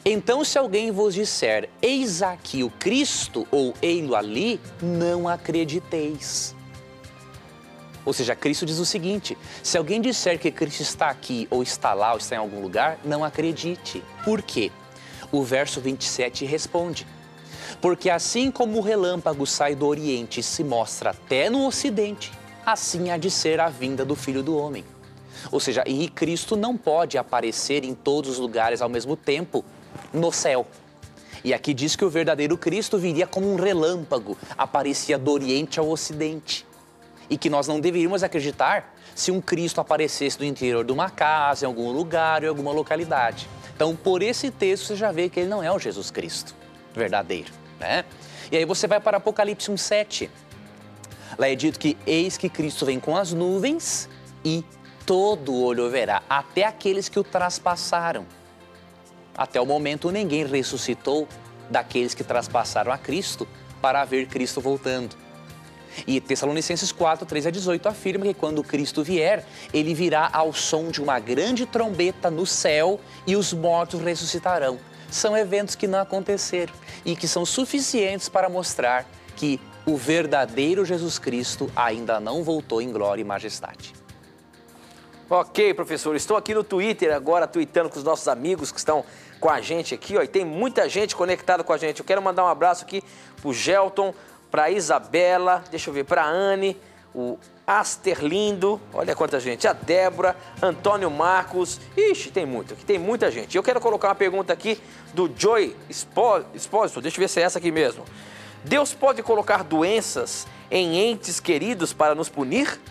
S2: então, se alguém vos disser, eis aqui o Cristo, ou ei-lo ali, não acrediteis. Ou seja, Cristo diz o seguinte: se alguém disser que Cristo está aqui, ou está lá, ou está em algum lugar, não acredite. Por quê? O verso 27 responde: porque assim como o relâmpago sai do Oriente e se mostra até no Ocidente, assim há de ser a vinda do Filho do Homem. Ou seja, e Cristo não pode aparecer em todos os lugares ao mesmo tempo no céu. E aqui diz que o verdadeiro Cristo viria como um relâmpago, aparecia do Oriente ao Ocidente. E que nós não deveríamos acreditar se um Cristo aparecesse no interior de uma casa, em algum lugar, em alguma localidade. Então, por esse texto, você já vê que ele não é o Jesus Cristo verdadeiro, né? E aí você vai para Apocalipse 1:7. Lá é dito que eis que Cristo vem com as nuvens e todo olho o verá, até aqueles que o traspassaram. Até o momento ninguém ressuscitou daqueles que traspassaram a Cristo para ver Cristo voltando. E Tessalonicenses 4:13-18 afirma que quando Cristo vier, ele virá ao som de uma grande trombeta no céu e os mortos ressuscitarão. São eventos que não aconteceram e que são suficientes para mostrar que o verdadeiro Jesus Cristo ainda não voltou em glória e majestade.
S1: Ok, professor, estou aqui no Twitter agora, tweetando com os nossos amigos que estão com a gente aqui, ó, e tem muita gente conectada com a gente. Eu quero mandar um abraço aqui pro Gelton, pra Isabela, deixa eu ver, pra Anne, o Asterlindo, olha quanta gente, a Débora, Antônio Marcos, ixi, tem muito aqui, tem muita gente. Eu quero colocar uma pergunta aqui do Joy Espósito, deixa eu ver se é essa aqui mesmo. Deus pode colocar doenças em entes queridos para nos punir?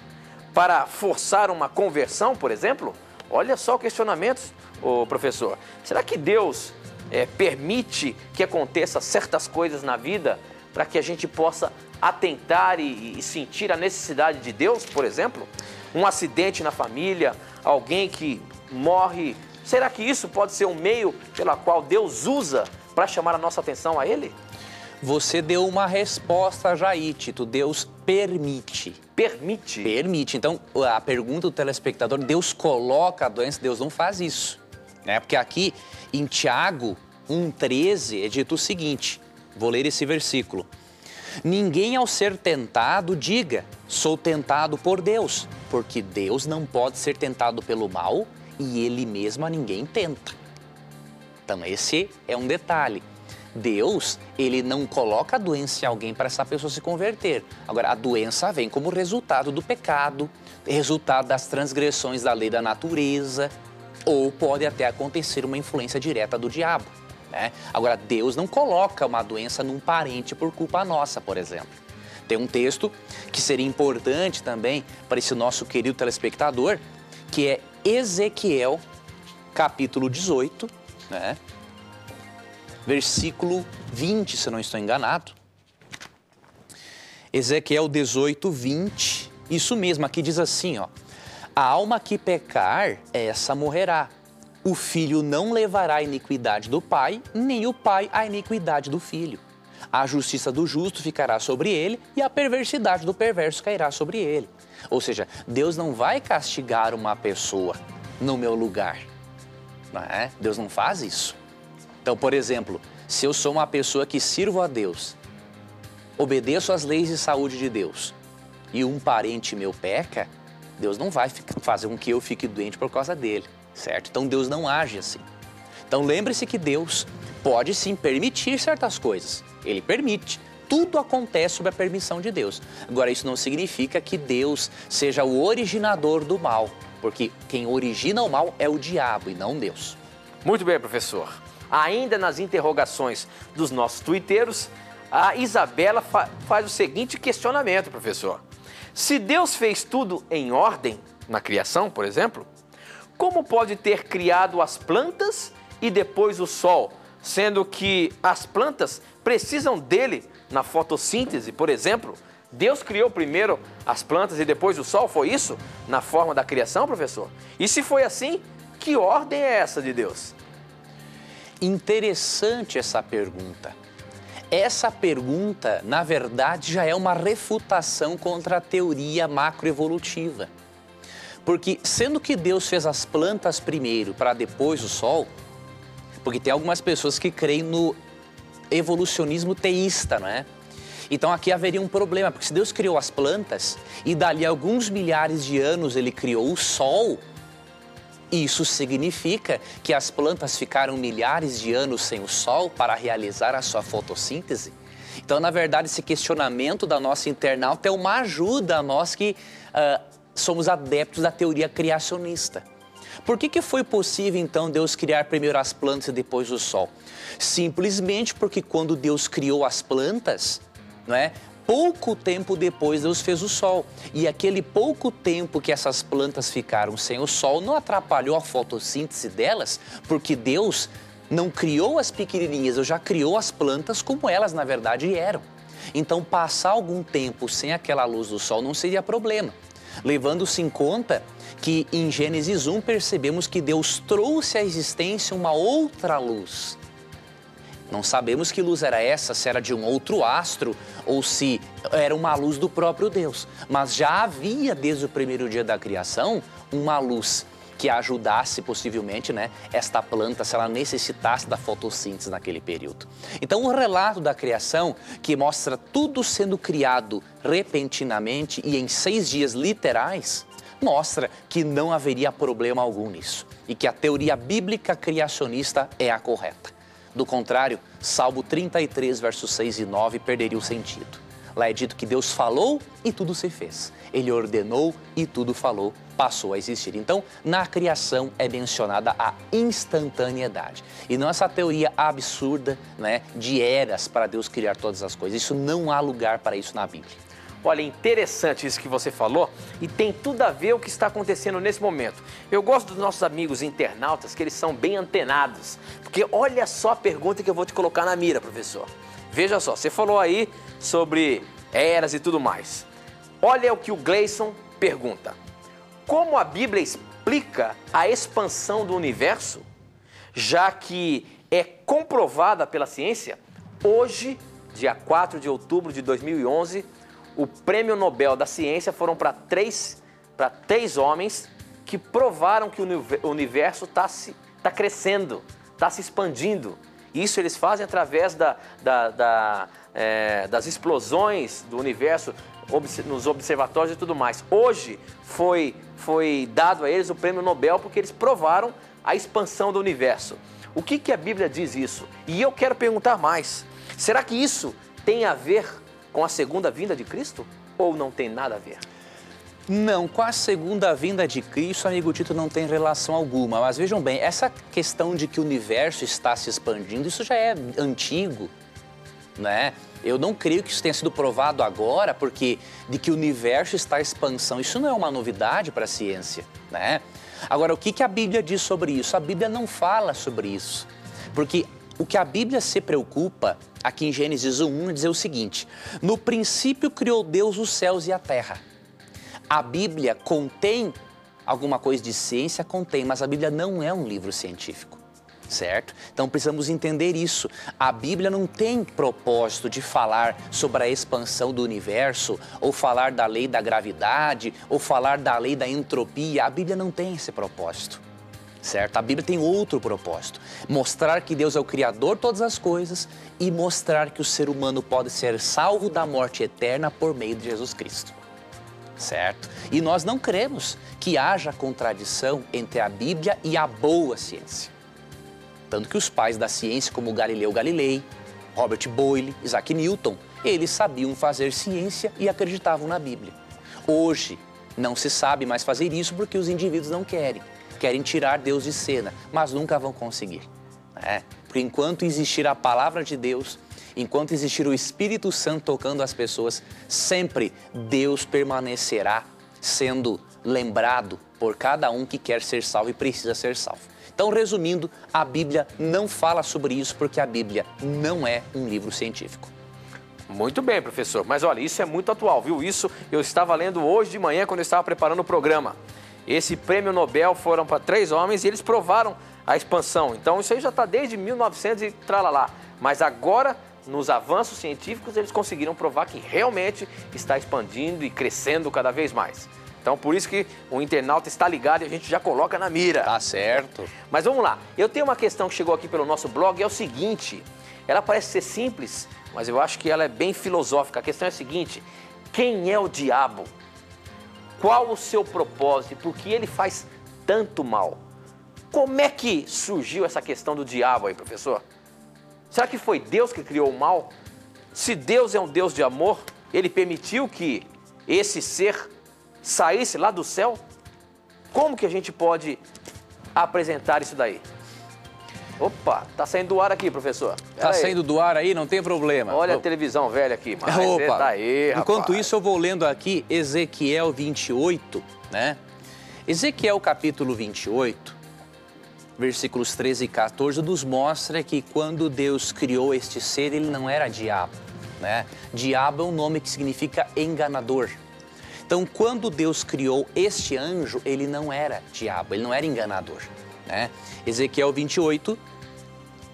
S1: Para forçar uma conversão, por exemplo? Olha só o questionamento, ô professor. Será que Deus permite que aconteça certas coisas na vida para que a gente possa atentar e sentir a necessidade de Deus, por exemplo? Um acidente na família, alguém que morre. Será que isso pode ser um meio pela qual Deus usa para chamar a nossa atenção a Ele?
S2: Você deu uma resposta já aí, Tito. Deus permite.
S1: Permite?
S2: Permite. Então, a pergunta do telespectador, Deus coloca a doença, Deus não faz isso. Né? Porque aqui, em Tiago 1,13, é dito o seguinte, vou ler esse versículo. Ninguém ao ser tentado diga, sou tentado por Deus, porque Deus não pode ser tentado pelo mal e Ele mesmo a ninguém tenta. Então, esse é um detalhe. Deus, ele não coloca a doença em alguém para essa pessoa se converter. Agora, a doença vem como resultado do pecado, resultado das transgressões da lei da natureza, ou pode até acontecer uma influência direta do diabo, né? Agora, Deus não coloca uma doença num parente por culpa nossa, por exemplo. Tem um texto que seria importante também para esse nosso querido telespectador, que é Ezequiel, capítulo 18, né? Versículo 20, se não estou enganado. Ezequiel 18, 20. Isso mesmo, aqui diz assim, ó. A alma que pecar, essa morrerá. O filho não levará a iniquidade do pai, nem o pai a iniquidade do filho. A justiça do justo ficará sobre ele e a perversidade do perverso cairá sobre ele. Ou seja, Deus não vai castigar uma pessoa no meu lugar. Não é? Deus não faz isso. Então, por exemplo, se eu sou uma pessoa que sirvo a Deus, obedeço às leis de saúde de Deus e um parente meu peca, Deus não vai fazer com que eu fique doente por causa dele. certo? Então Deus não age assim. Então lembre-se que Deus pode sim permitir certas coisas. Ele permite. Tudo acontece sob a permissão de Deus. Agora, isso não significa que Deus seja o originador do mal, porque quem origina o mal é o diabo e não Deus.
S1: Muito bem, professor. Ainda nas interrogações dos nossos tuiteiros, a Isabela faz o seguinte questionamento, professor. Se Deus fez tudo em ordem, na criação, por exemplo, como pode ter criado as plantas e depois o sol, sendo que as plantas precisam dele na fotossíntese, por exemplo? Deus criou primeiro as plantas e depois o sol, foi isso? Na forma da criação, professor? E se foi assim, que ordem é essa de Deus?
S2: Interessante essa pergunta. Essa pergunta, na verdade, já é uma refutação contra a teoria macroevolutiva. Porque, sendo que Deus fez as plantas primeiro para depois o sol, porque tem algumas pessoas que creem no evolucionismo teísta, não é? Então aqui haveria um problema, porque se Deus criou as plantas e dali a alguns milhares de anos ele criou o sol, isso significa que as plantas ficaram milhares de anos sem o sol para realizar a sua fotossíntese? Então, na verdade, esse questionamento da nossa internauta é uma ajuda a nós que somos adeptos da teoria criacionista. Por que foi possível, então, Deus criar primeiro as plantas e depois o sol? Simplesmente porque quando Deus criou as plantas, não é? Pouco tempo depois Deus fez o sol. E aquele pouco tempo que essas plantas ficaram sem o sol não atrapalhou a fotossíntese delas, porque Deus não criou as pequenininhas, Deus já criou as plantas como elas na verdade eram. Então passar algum tempo sem aquela luz do sol não seria problema. Levando-se em conta que em Gênesis 1 percebemos que Deus trouxe à existência uma outra luz. Não sabemos que luz era essa, se era de um outro astro ou se era uma luz do próprio Deus. Mas já havia, desde o primeiro dia da criação, uma luz que ajudasse possivelmente, né, esta planta, se ela necessitasse da fotossíntese naquele período. Então, o relato da criação, que mostra tudo sendo criado repentinamente e em 6 dias literais, mostra que não haveria problema algum nisso e que a teoria bíblica criacionista é a correta. Do contrário, Salmo 33, versos 6 e 9 perderia o sentido. Lá é dito que Deus falou e tudo se fez. Ele ordenou e tudo falou, passou a existir. Então, na criação é mencionada a instantaneidade. E não essa teoria absurda, né, de eras para Deus criar todas as coisas. Isso não há lugar para isso na Bíblia.
S1: Olha, interessante isso que você falou e tem tudo a ver o que está acontecendo nesse momento. Eu gosto dos nossos amigos internautas, que eles são bem antenados. Porque olha só a pergunta que eu vou te colocar na mira, professor. Veja só, você falou aí sobre eras e tudo mais. Olha o que o Gleison pergunta. Como a Bíblia explica a expansão do universo, já que é comprovada pela ciência? Hoje, dia 4 de outubro de 2011, o Prêmio Nobel da Ciência foram para três homens que provaram que o universo está crescendo, está se expandindo. Isso eles fazem através das explosões do universo nos observatórios e tudo mais. Hoje foi dado a eles o Prêmio Nobel porque eles provaram a expansão do universo. O que a Bíblia diz isso? E eu quero perguntar mais. Será que isso tem a ver com a segunda vinda de Cristo? Ou não tem nada a ver?
S2: Não, com a segunda vinda de Cristo, amigo Tito, não tem relação alguma. Mas vejam bem, essa questão de que o universo está se expandindo, isso já é antigo, né? Eu não creio que isso tenha sido provado agora, porque de que o universo está em expansão, isso não é uma novidade para a ciência, né? Agora, o que a Bíblia diz sobre isso? A Bíblia não fala sobre isso, porque o que a Bíblia se preocupa, aqui em Gênesis 1, é dizer o seguinte: no princípio criou Deus os céus e a terra. A Bíblia contém alguma coisa de ciência? Contém, mas a Bíblia não é um livro científico, certo? Então precisamos entender isso. A Bíblia não tem propósito de falar sobre a expansão do universo, ou falar da lei da gravidade, ou falar da lei da entropia. A Bíblia não tem esse propósito. Certo? A Bíblia tem outro propósito, mostrar que Deus é o Criador de todas as coisas e mostrar que o ser humano pode ser salvo da morte eterna por meio de Jesus Cristo. certo? E nós não cremos que haja contradição entre a Bíblia e a boa ciência. Tanto que os pais da ciência, como Galileu Galilei, Robert Boyle, Isaac Newton, eles sabiam fazer ciência e acreditavam na Bíblia. Hoje, não se sabe mais fazer isso porque os indivíduos não querem. Querem tirar Deus de cena, mas nunca vão conseguir. Porque enquanto existir a palavra de Deus, enquanto existir o Espírito Santo tocando as pessoas, sempre Deus permanecerá sendo lembrado por cada um que quer ser salvo e precisa ser salvo. Então, resumindo, a Bíblia não fala sobre isso porque a Bíblia não é um livro científico.
S1: Muito bem, professor. Mas olha, isso é muito atual, viu? Isso eu estava lendo hoje de manhã quando eu estava preparando o programa. Esse prêmio Nobel foram para 3 homens e eles provaram a expansão. Então, isso aí já está desde 1900 e tralalá. Mas agora, nos avanços científicos, eles conseguiram provar que realmente está expandindo e crescendo cada vez mais. Então, por isso que o internauta está ligado e a gente já coloca na mira.
S2: Tá certo.
S1: Mas vamos lá. Eu tenho uma questão que chegou aqui pelo nosso blog, é o seguinte. Ela parece ser simples, mas eu acho que ela é bem filosófica. A questão é a seguinte: quem é o diabo? Qual o seu propósito? Por que ele faz tanto mal? Como é que surgiu essa questão do diabo aí, professor? Será que foi Deus que criou o mal? Se Deus é um Deus de amor, ele permitiu que esse ser saísse lá do céu? Como que a gente pode apresentar isso daí? Opa, tá saindo do ar aqui, professor.
S2: Tá saindo do ar aí, não tem problema.
S1: Olha a televisão velha aqui, mas
S2: Opa.
S1: você tá aí, rapaz.
S2: Enquanto isso, eu vou lendo aqui Ezequiel 28, né? Ezequiel capítulo 28, versículos 13 e 14, nos mostra que quando Deus criou este ser, ele não era diabo, né? Diabo é um nome que significa enganador. Então, quando Deus criou este anjo, ele não era diabo, ele não era enganador, né? Ezequiel 28,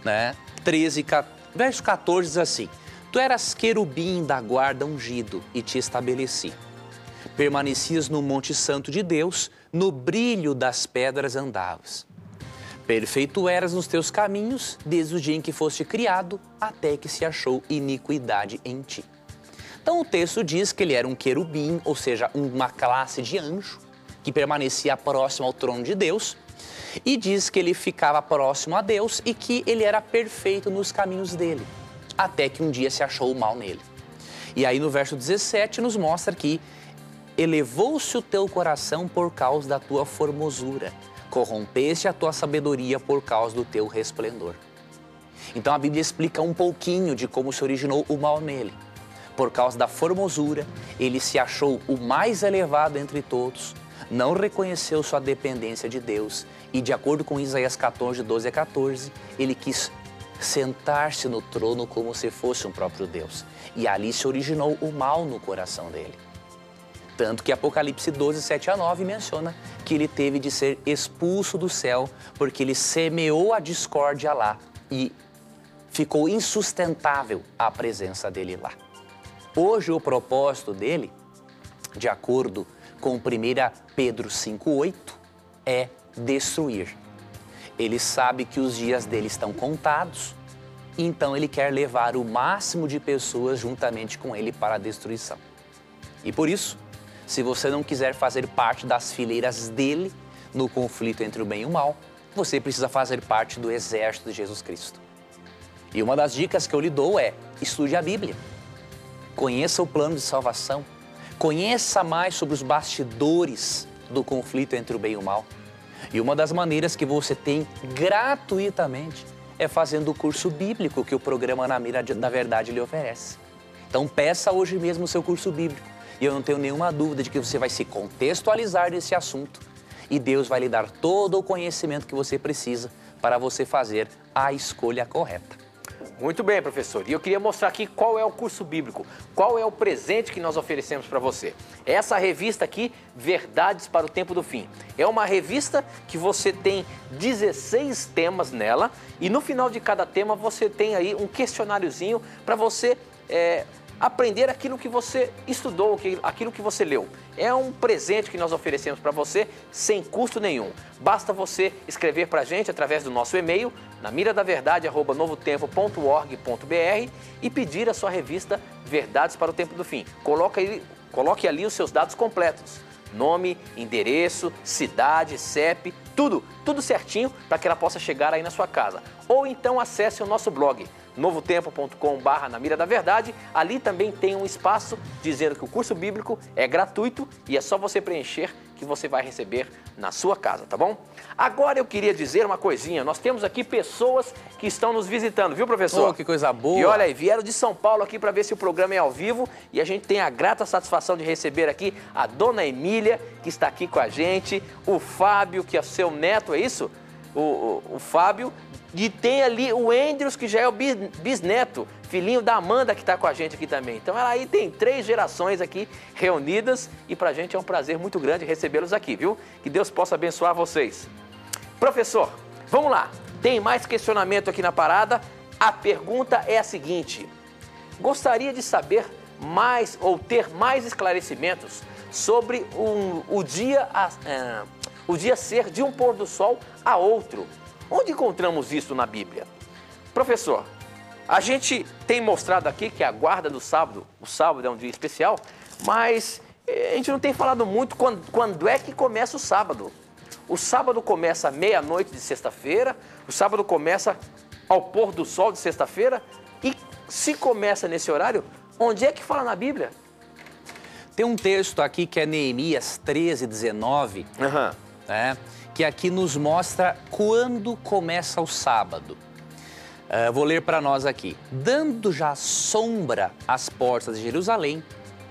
S2: né? 13, verso 14 diz assim: Tu eras querubim da guarda ungido e te estabeleci. Permanecias no monte santo de Deus, no brilho das pedras andavas. Perfeito eras nos teus caminhos, desde o dia em que foste criado, até que se achou iniquidade em ti. Então o texto diz que ele era um querubim, ou seja, uma classe de anjo, que permanecia próximo ao trono de Deus, e diz que ele ficava próximo a Deus e que ele era perfeito nos caminhos dele, até que um dia se achou o mal nele. E aí no verso 17 nos mostra que elevou-se o teu coração por causa da tua formosura, corrompeste a tua sabedoria por causa do teu resplendor. Então a Bíblia explica um pouquinho de como se originou o mal nele. Por causa da formosura, ele se achou o mais elevado entre todos, não reconheceu sua dependência de Deus e, de acordo com Isaías 14, 12 a 14, ele quis sentar-se no trono como se fosse um próprio Deus. E ali se originou o mal no coração dele. Tanto que Apocalipse 12, 7 a 9 menciona que ele teve de ser expulso do céu porque ele semeou a discórdia lá e ficou insustentável a presença dele lá. Hoje o propósito dele, de acordo com 1 Pedro 5,8, é destruir. Ele sabe que os dias dele estão contados, então ele quer levar o máximo de pessoas juntamente com ele para a destruição. E por isso, se você não quiser fazer parte das fileiras dele no conflito entre o bem e o mal, você precisa fazer parte do exército de Jesus Cristo. E uma das dicas que eu lhe dou é: estude a Bíblia. Conheça o plano de salvação, conheça mais sobre os bastidores do conflito entre o bem e o mal. E uma das maneiras que você tem gratuitamente é fazendo o curso bíblico que o programa Na Mira da Verdade lhe oferece. Então peça hoje mesmo o seu curso bíblico e eu não tenho nenhuma dúvida de que você vai se contextualizar nesse assunto e Deus vai lhe dar todo o conhecimento que você precisa para você fazer a escolha correta.
S1: Muito bem, professor. E eu queria mostrar aqui qual é o curso bíblico, qual é o presente que nós oferecemos para você. Essa revista aqui, Verdades para o Tempo do Fim. É uma revista que você tem 16 temas nela e no final de cada tema você tem aí um questionáriozinho para você aprender aquilo que você estudou, aquilo que você leu. É um presente que nós oferecemos para você sem custo nenhum. Basta você escrever para a gente através do nosso e-mail, namiradaverdade@novotempo.org.br e pedir a sua revista Verdades para o Tempo do Fim. Coloca aí Coloque ali os seus dados completos. Nome, endereço, cidade, CEP, tudo certinho para que ela possa chegar aí na sua casa. Ou então acesse o nosso blog, novotempo.com/na mira da verdade. Ali também tem um espaço dizendo que o curso bíblico é gratuito e é só você preencher que você vai receber na sua casa, tá bom? Agora eu queria dizer uma coisinha, nós temos aqui pessoas que estão nos visitando, viu, professor?
S2: Oh, que coisa boa!
S1: E olha aí, vieram de São Paulo aqui para ver se o programa é ao vivo e a gente tem a grata satisfação de receber aqui a dona Emília, que está aqui com a gente, o Fábio, que é seu neto, é isso? O Fábio, e tem ali o Andrews, que já é o bisneto, filhinho da Amanda, que está com a gente aqui também. Então, ela aí tem 3 gerações aqui reunidas e pra gente é um prazer muito grande recebê-los aqui, viu? Que Deus possa abençoar vocês. Professor, vamos lá. Tem mais questionamento aqui na parada. A pergunta é a seguinte. Gostaria de saber mais ou ter mais esclarecimentos sobre o dia ser de um pôr do sol a outro. Onde encontramos isso na Bíblia? Professor, a gente tem mostrado aqui que a guarda do sábado, o sábado é um dia especial, mas a gente não tem falado muito quando é que começa o sábado. O sábado começa à meia-noite de sexta-feira, o sábado começa ao pôr do sol de sexta-feira, e se começa nesse horário, onde é que fala na Bíblia?
S2: Tem um texto aqui que é Neemias 13:19, né, que aqui nos mostra quando começa o sábado. Vou ler para nós aqui. Dando já sombra às portas de Jerusalém,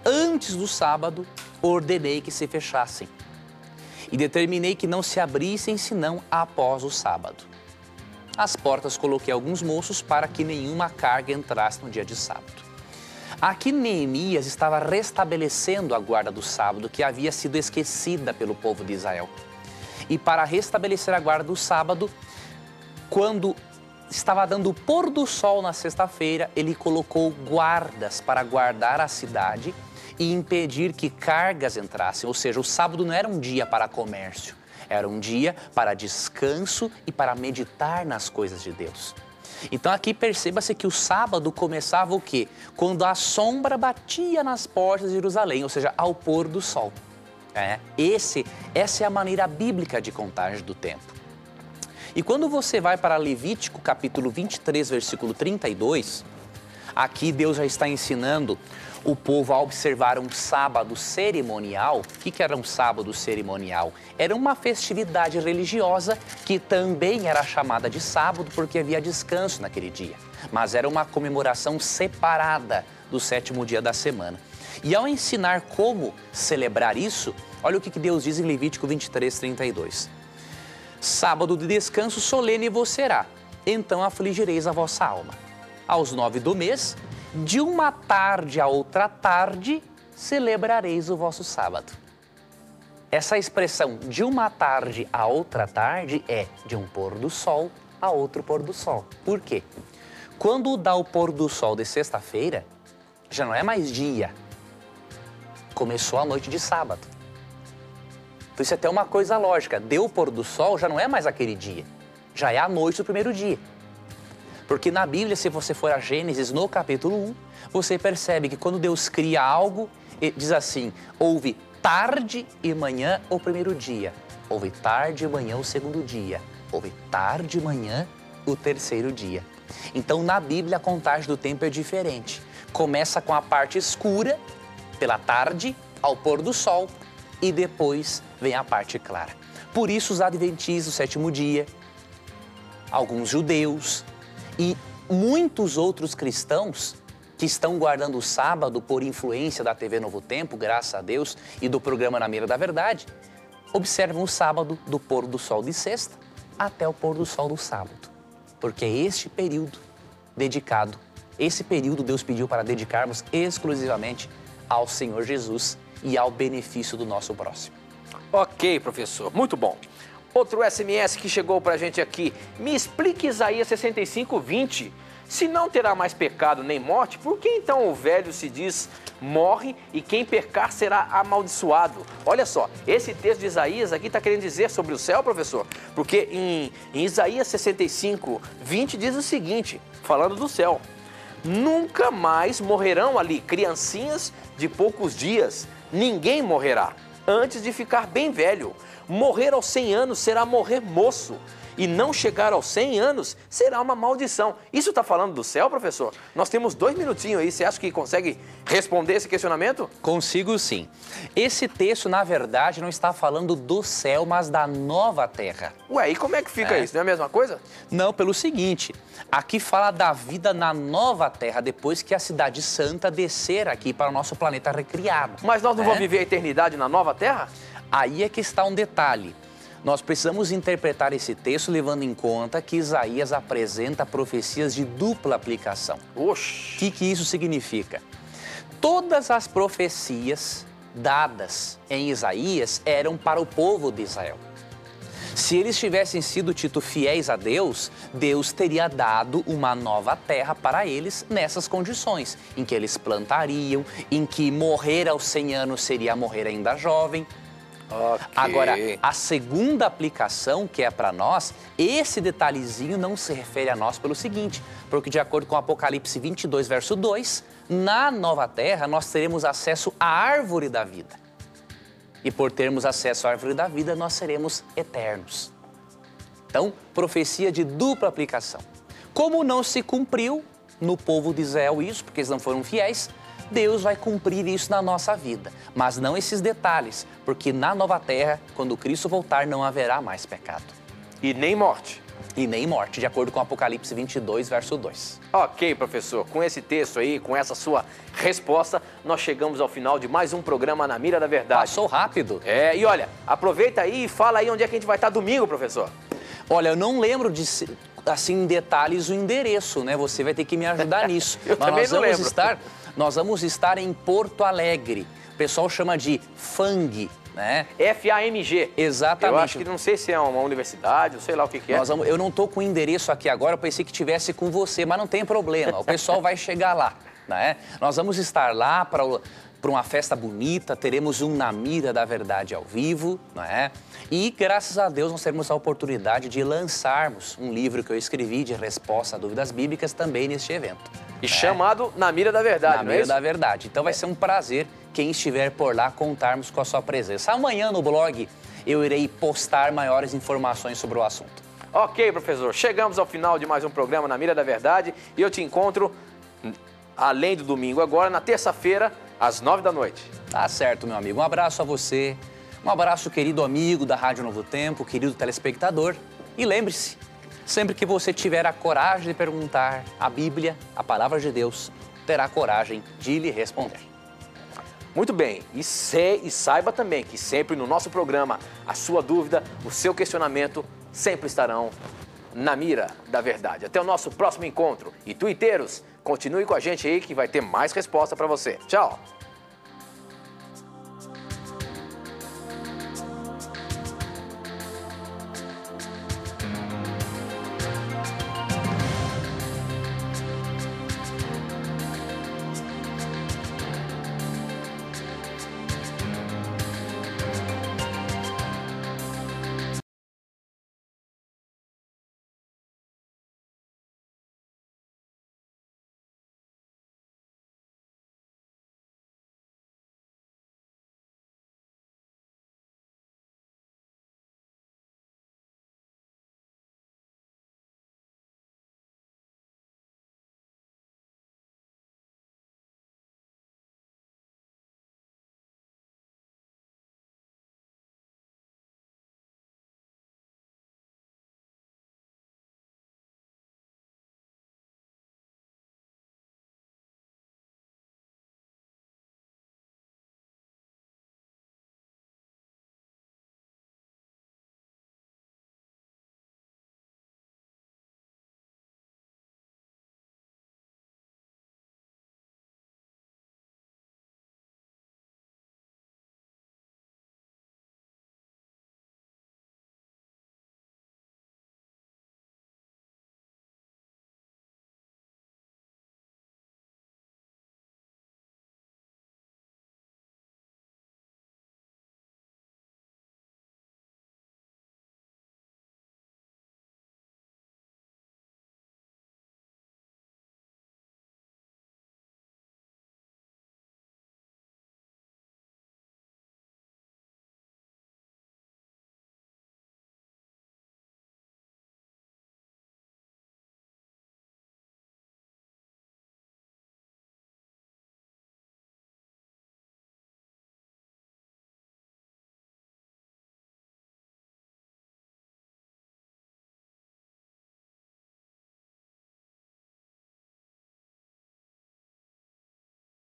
S2: antes do sábado, ordenei que se fechassem. E determinei que não se abrissem senão após o sábado. As portas coloquei alguns moços para que nenhuma carga entrasse no dia de sábado. Aqui Neemias estava restabelecendo a guarda do sábado que havia sido esquecida pelo povo de Israel. E para restabelecer a guarda do sábado, quando estava dando o pôr do sol na sexta-feira, ele colocou guardas para guardar a cidade e impedir que cargas entrassem. Ou seja, o sábado não era um dia para comércio, era um dia para descanso e para meditar nas coisas de Deus. Então aqui perceba-se que o sábado começava o quê? Quando a sombra batia nas portas de Jerusalém, ou seja, ao pôr do sol. Essa é a maneira bíblica de contagem do tempo. E quando você vai para Levítico capítulo 23, versículo 32, aqui Deus já está ensinando o povo a observar um sábado cerimonial. O que era um sábado cerimonial? Era uma festividade religiosa que também era chamada de sábado porque havia descanso naquele dia. Mas era uma comemoração separada do 7º dia da semana. E ao ensinar como celebrar isso, olha o que Deus diz em Levítico 23, 32. Sábado de descanso solene vos será, então afligireis a vossa alma. Aos 9 do mês, de uma tarde a outra tarde, celebrareis o vosso sábado. Essa expressão de uma tarde a outra tarde é de um pôr do sol a outro pôr do sol. Por quê? Quando dá o pôr do sol de sexta-feira, já não é mais dia. Começou a noite de sábado. Então isso é até uma coisa lógica. Deu o pôr do sol, já não é mais aquele dia. Já é a noite do primeiro dia. Porque na Bíblia, se você for a Gênesis, no capítulo 1, você percebe que quando Deus cria algo, ele diz assim, houve tarde e manhã o primeiro dia, houve tarde e manhã o segundo dia, houve tarde e manhã o terceiro dia. Então na Bíblia a contagem do tempo é diferente. Começa com a parte escura, pela tarde, ao pôr do sol, e depois vem a parte clara. Por isso os adventistas do 7º dia, alguns judeus e muitos outros cristãos que estão guardando o sábado por influência da TV Novo Tempo, graças a Deus, e do programa Na Mira da Verdade, observam o sábado do pôr do sol de sexta até o pôr do sol do sábado. Porque é este período dedicado, esse período Deus pediu para dedicarmos exclusivamente ao Senhor Jesus e ao benefício do nosso próximo.
S1: Ok, professor, muito bom. Outro SMS que chegou pra gente aqui. Me explique Isaías 65:20. Se não terá mais pecado nem morte, por que então o velho se diz morre e quem pecar será amaldiçoado? Olha só, esse texto de Isaías aqui está querendo dizer sobre o céu, professor? Porque em Isaías 65:20 diz o seguinte, falando do céu. nunca mais morrerão ali criancinhas de poucos dias. Ninguém morrerá antes de ficar bem velho. Morrer aos 100 anos será morrer moço. E não chegar aos 100 anos será uma maldição. Isso está falando do céu, professor? Nós temos 2 minutinhos aí. Você acha que consegue responder esse questionamento?
S2: Consigo sim. Esse texto, na verdade, não está falando do céu, mas da nova terra.
S1: Ué, e como é que fica isso? Não é a mesma coisa?
S2: Não, pelo seguinte, aqui fala da vida na nova terra, depois que a cidade santa descer aqui para o nosso planeta recriado.
S1: Mas nós não vamos viver a eternidade na nova terra?
S2: Aí é que está um detalhe. Nós precisamos interpretar esse texto levando em conta que Isaías apresenta profecias de dupla aplicação.
S1: Oxi!
S2: O que isso significa? Todas as profecias dadas em Isaías eram para o povo de Israel. Se eles tivessem sido tidos fiéis a Deus, Deus teria dado uma nova terra para eles nessas condições, em que eles plantariam, em que morrer aos 100 anos seria morrer ainda jovem.
S1: Okay.
S2: Agora, a segunda aplicação, que é para nós, esse detalhezinho não se refere a nós pelo seguinte, porque de acordo com Apocalipse 22, verso 2, na nova terra nós teremos acesso à árvore da vida. E por termos acesso à árvore da vida, nós seremos eternos. Então, profecia de dupla aplicação. Como não se cumpriu no povo de Israel isso, porque eles não foram fiéis, Deus vai cumprir isso na nossa vida, mas não esses detalhes, porque na nova terra, quando Cristo voltar, não haverá mais pecado.
S1: E nem morte.
S2: E nem morte, de acordo com Apocalipse 22, verso 2.
S1: Ok, professor, com esse texto aí, com essa sua resposta, nós chegamos ao final de mais um programa Na Mira da Verdade.
S2: Passou rápido.
S1: E olha, aproveita aí e fala aí onde é que a gente vai estar domingo, professor.
S2: Olha, eu não lembro de, assim, em detalhes o endereço, né? Você vai ter que me ajudar nisso.
S1: Eu
S2: mas
S1: também não lembro.
S2: Nós vamos estar em Porto Alegre. O pessoal chama de FAMG, né?
S1: FAMG.
S2: Exatamente.
S1: Eu acho que não sei se é uma universidade, ou sei lá o que é.
S2: Eu não estou com o endereço aqui agora, eu pensei que tivesse com você, mas não tem problema, o pessoal vai chegar lá, né? Nós vamos estar lá para uma festa bonita, teremos um Na Mira da Verdade ao vivo, né? E graças a Deus nós teremos a oportunidade de lançarmos um livro que eu escrevi de resposta a dúvidas bíblicas também neste evento.
S1: E chamado Na Mira da Verdade,
S2: Na Mira da Verdade. Então vai ser um prazer, quem estiver por lá, contarmos com a sua presença. Amanhã no blog eu irei postar maiores informações sobre o assunto.
S1: Ok, professor. Chegamos ao final de mais um programa Na Mira da Verdade e eu te encontro, além do domingo agora, na terça-feira, às 9 da noite.
S2: Tá certo, meu amigo. Um abraço a você, um abraço, querido amigo da Rádio Novo Tempo, querido telespectador. E lembre-se, sempre que você tiver a coragem de perguntar, a Bíblia, a Palavra de Deus, terá coragem de lhe responder.
S1: Muito bem, e saiba também que sempre no nosso programa, a sua dúvida, o seu questionamento sempre estarão na mira da verdade. Até o nosso próximo encontro. E tuiteiros, continue com a gente aí que vai ter mais resposta para você. Tchau!